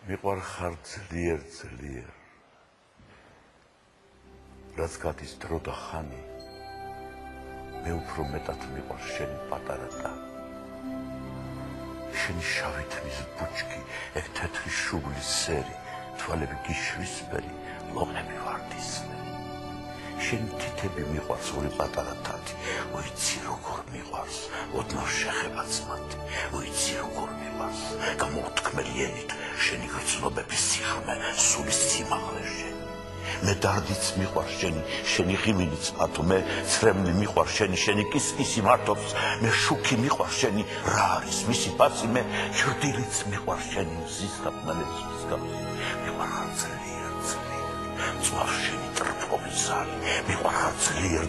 მიყვარხარ ძლიერ რაც გადის დრო და ხანი მე უფრო მეტად მიყვარ შენი პატარა და შენი შავი თმის ბუჩქი ეგ თეთრი შუბლის სერი თვალები გიშვისფერი ლოყნები ვარდისფერი შენი თითები მიყვარს ორი პატარა თათი ვიცი როგორ მიყვარს ოდნავ შეხებაც მათი ვიცი როგორ მიყვარს გამოუთქმელიანით შენი გრძნობების სიხმე სულის სიმაღლე შენი მე დარდიც მიყვარს შენი ღიმილიც მათო მე ცრემლი მიყვარს შენი კისკისი მართობს მე შუქი მიყვარს შენი რა არის მისი პასი მე ჭრდილიც მიყვარს შენი მზის დაბნელების მსგავსი მიყვარხარ ძლიერ წვავს შენი ტრფოვი ზალი მიყვარხარ ძლიერ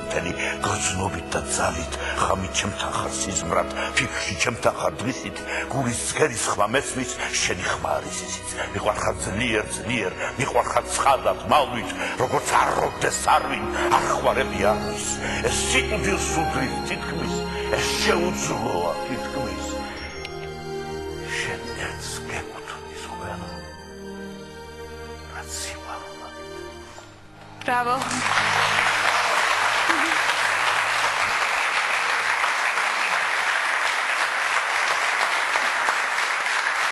მთელი გრძნობით და ძალით ღამით ჩემთან ხარ სიზმრად ფიქრში ჩემთან ხარ დღისით გულის ცქერის ხმა მესმის შენი ხმა არის ისიც მიყვარხარ ძლიერ მიყვარხარ ცხადად მალვით როგორც არ როდეს არვინ არ ხვარები არის ეს სიკვდილს უდრის თითქმის ეს შეუძლოა თითქმის შენ ერთს გეკუთვნის ყველა რაც სიმაღლე Bravo.